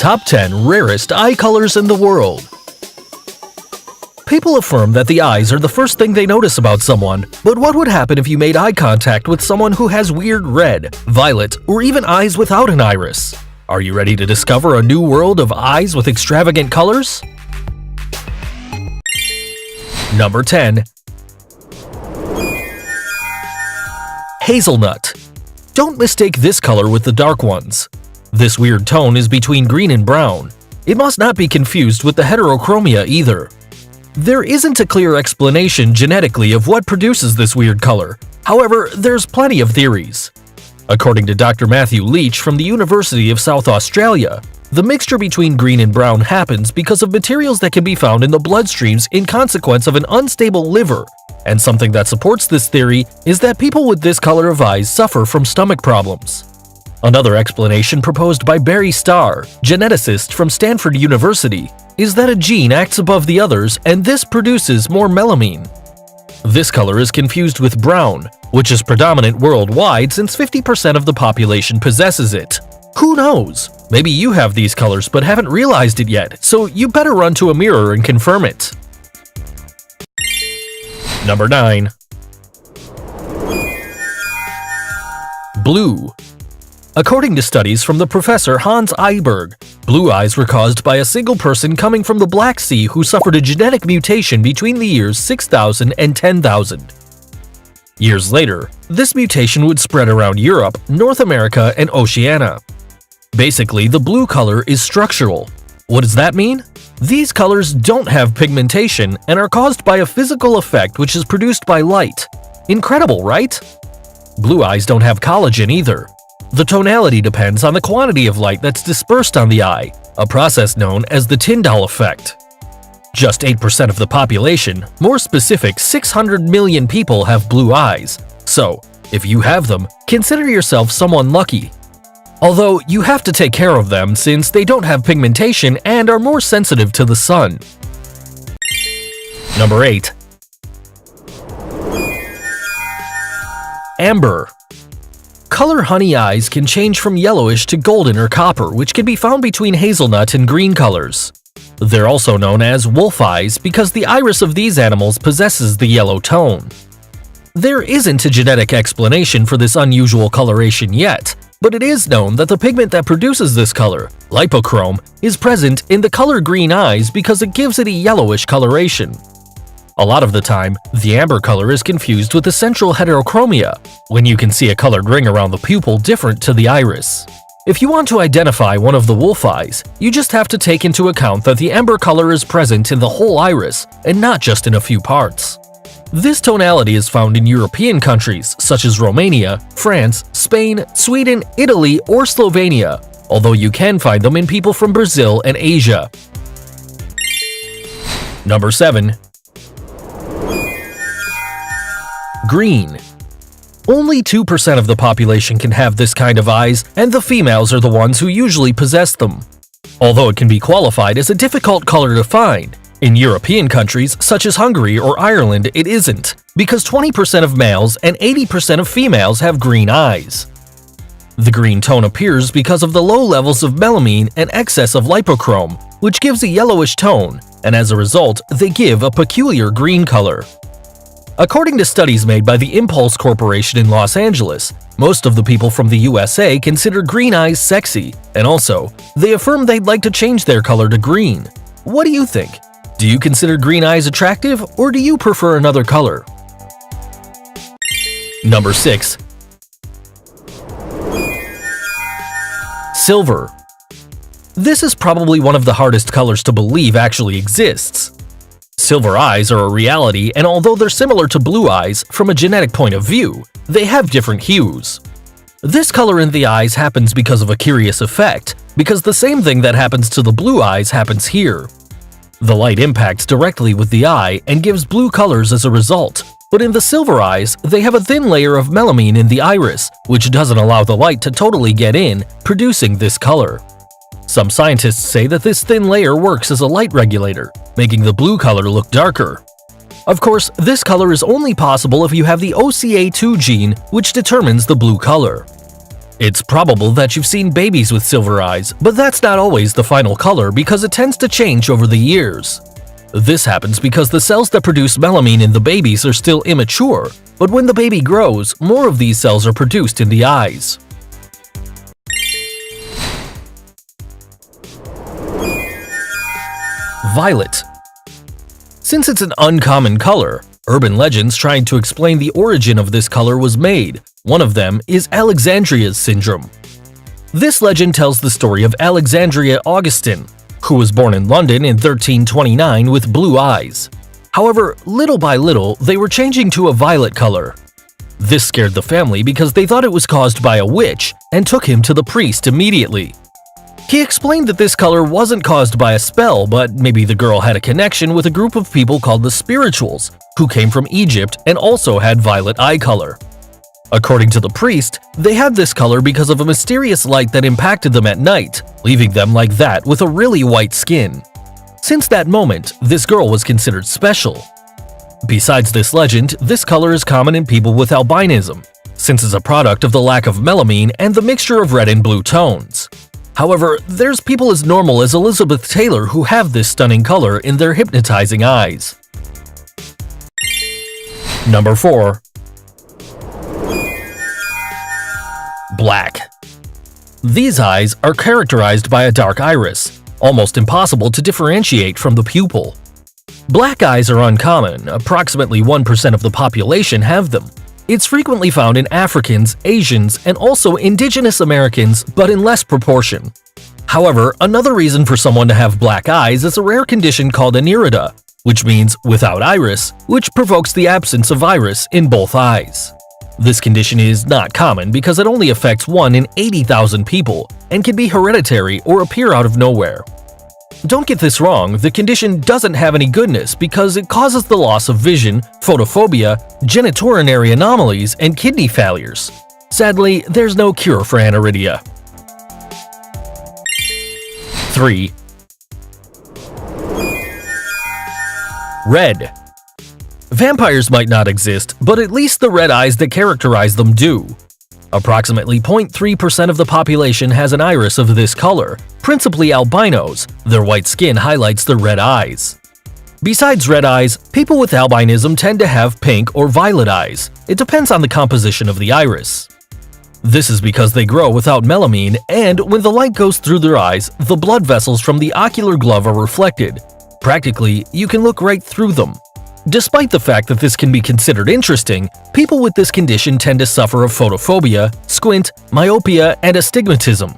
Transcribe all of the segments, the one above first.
Top 10 Rarest Eye Colors in the World. People affirm that the eyes are the first thing they notice about someone, but what would happen if you made eye contact with someone who has weird red, violet, or even eyes without an iris? Are you ready to discover a new world of eyes with extravagant colors? Number 10. Hazelnut. Don't mistake this color with the dark ones. This weird tone is between green and brown. It must not be confused with the heterochromia either. There isn't a clear explanation genetically of what produces this weird color. However, there's plenty of theories. According to Dr. Matthew Leach from the University of South Australia, the mixture between green and brown happens because of materials that can be found in the bloodstreams in consequence of an unstable liver, and something that supports this theory is that people with this color of eyes suffer from stomach problems. Another explanation proposed by Barry Starr, geneticist from Stanford University, is that a gene acts above the others and this produces more melamine. This color is confused with brown, which is predominant worldwide since 50% of the population possesses it. Who knows? Maybe you have these colors but haven't realized it yet, so you better run to a mirror and confirm it. Number 9. Blue. According to studies from the professor Hans Eyberg, blue eyes were caused by a single person coming from the Black Sea who suffered a genetic mutation between the years 6000 and 10,000. Years later, this mutation would spread around Europe, North America, and Oceania. Basically, the blue color is structural. What does that mean? These colors don't have pigmentation and are caused by a physical effect which is produced by light. Incredible, right? Blue eyes don't have collagen either. The tonality depends on the quantity of light that's dispersed on the eye, a process known as the Tyndall effect. Just 8% of the population, more specific 600 million people have blue eyes, so if you have them, consider yourself someone lucky. Although you have to take care of them since they don't have pigmentation and are more sensitive to the sun. Number 8. Amber. Color honey eyes can change from yellowish to golden or copper, which can be found between hazelnut and green colors. They're also known as wolf eyes because the iris of these animals possesses the yellow tone. There isn't a genetic explanation for this unusual coloration yet, but it is known that the pigment that produces this color, lipochrome, is present in the color green eyes because it gives it a yellowish coloration. A lot of the time, the amber color is confused with the central heterochromia, when you can see a colored ring around the pupil different to the iris. If you want to identify one of the wolf eyes, you just have to take into account that the amber color is present in the whole iris and not just in a few parts. This tonality is found in European countries such as Romania, France, Spain, Sweden, Italy, or Slovenia, although you can find them in people from Brazil and Asia. Number 7. Green. Only 2% of the population can have this kind of eyes, and the females are the ones who usually possess them. Although it can be qualified as a difficult color to find, in European countries such as Hungary or Ireland it isn't, because 20% of males and 80% of females have green eyes. The green tone appears because of the low levels of melamine and excess of lipochrome, which gives a yellowish tone, and as a result, they give a peculiar green color. According to studies made by the Impulse Corporation in Los Angeles, most of the people from the USA consider green eyes sexy, and also, they affirm they'd like to change their color to green. What do you think? Do you consider green eyes attractive, or do you prefer another color? Number 6. Silver. This is probably one of the hardest colors to believe actually exists. Silver eyes are a reality, and although they're similar to blue eyes from a genetic point of view, they have different hues. This color in the eyes happens because of a curious effect, because the same thing that happens to the blue eyes happens here. The light impacts directly with the eye and gives blue colors as a result, but in the silver eyes, they have a thin layer of melamine in the iris, which doesn't allow the light to totally get in, producing this color. Some scientists say that this thin layer works as a light regulator, making the blue color look darker. Of course, this color is only possible if you have the OCA2 gene, which determines the blue color. It's probable that you've seen babies with silver eyes, but that's not always the final color because it tends to change over the years. This happens because the cells that produce melamine in the babies are still immature, but when the baby grows, more of these cells are produced in the eyes. Violet. Since it's an uncommon color, urban legends trying to explain the origin of this color was made. One of them is Alexandria's syndrome. This legend tells the story of Alexandria Augustine, who was born in London in 1329 with blue eyes. However, little by little, they were changing to a violet color. This scared the family because they thought it was caused by a witch and took him to the priest immediately. He explained that this color wasn't caused by a spell, but maybe the girl had a connection with a group of people called the Spirituals, who came from Egypt and also had violet eye color. According to the priest, they had this color because of a mysterious light that impacted them at night, leaving them like that with a really white skin. Since that moment, this girl was considered special. Besides this legend, this color is common in people with albinism, since it's a product of the lack of melamine and the mixture of red and blue tones. However, there's people as normal as Elizabeth Taylor who have this stunning color in their hypnotizing eyes. Number 4. Black. These eyes are characterized by a dark iris, almost impossible to differentiate from the pupil. Black eyes are uncommon, approximately 1% of the population have them. It's frequently found in Africans, Asians, and also indigenous Americans, but in less proportion. However, another reason for someone to have black eyes is a rare condition called anerida, which means without iris, which provokes the absence of iris in both eyes. This condition is not common because it only affects 1 in 80,000 people and can be hereditary or appear out of nowhere. Don't get this wrong, the condition doesn't have any goodness because it causes the loss of vision, photophobia, genitourinary anomalies, and kidney failures. Sadly, there's no cure for aniridia. 3. Red. Vampires might not exist, but at least the red eyes that characterize them do. Approximately 0.3% of the population has an iris of this color, principally albinos. Their white skin highlights their red eyes. Besides red eyes, people with albinism tend to have pink or violet eyes. It depends on the composition of the iris. This is because they grow without melamine, and when the light goes through their eyes, the blood vessels from the ocular glove are reflected. Practically, you can look right through them. Despite the fact that this can be considered interesting, people with this condition tend to suffer of photophobia, squint, myopia, and astigmatism.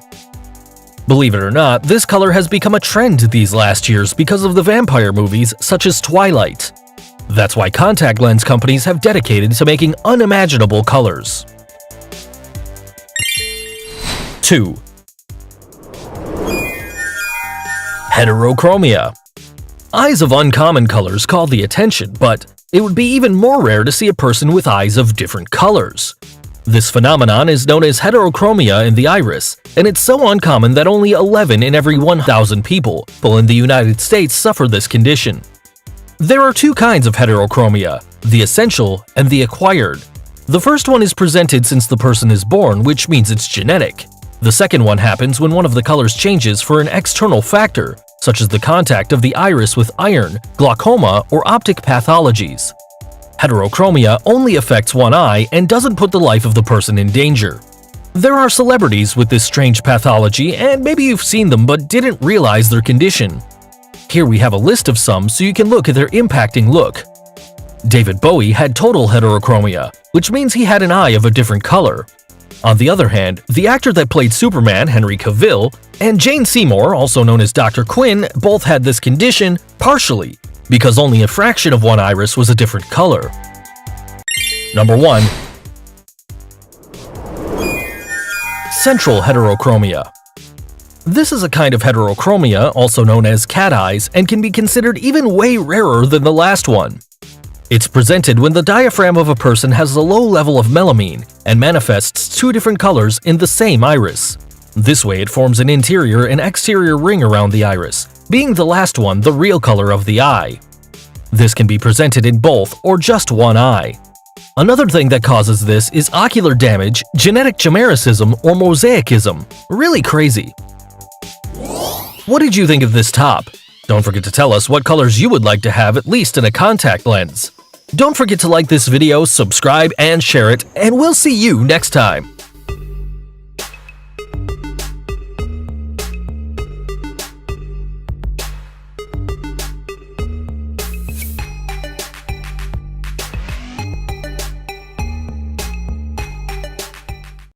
Believe it or not, this color has become a trend these last years because of the vampire movies such as Twilight. That's why contact lens companies have dedicated to making unimaginable colors. 2. Heterochromia. Eyes of uncommon colors call the attention, but it would be even more rare to see a person with eyes of different colors. This phenomenon is known as heterochromia in the iris, and it's so uncommon that only 11 in every 1,000 people in the United States suffer this condition. There are 2 kinds of heterochromia, the essential and the acquired. The first one is presented since the person is born, which means it's genetic. The second one happens when one of the colors changes for an external factor, such as the contact of the iris with iron, glaucoma, or optic pathologies. Heterochromia only affects one eye and doesn't put the life of the person in danger. There are celebrities with this strange pathology, and maybe you've seen them but didn't realize their condition. Here we have a list of some so you can look at their impacting look. David Bowie had total heterochromia, which means he had an eye of a different color. On the other hand, the actor that played Superman, Henry Cavill, and Jane Seymour, also known as Dr. Quinn, both had this condition partially, because only a fraction of one iris was a different color. Number 1. Central heterochromia. This is a kind of heterochromia, also known as cat eyes, and can be considered even way rarer than the last one. It's presented when the diaphragm of a person has a low level of melamine and manifests 2 different colors in the same iris. This way it forms an interior and exterior ring around the iris, being the last one the real color of the eye. This can be presented in both or just one eye. Another thing that causes this is ocular damage, genetic chimericism, or mosaicism. Really crazy. What did you think of this top? Don't forget to tell us what colors you would like to have at least in a contact lens. Don't forget to like this video, subscribe, and share it, and we'll see you next time.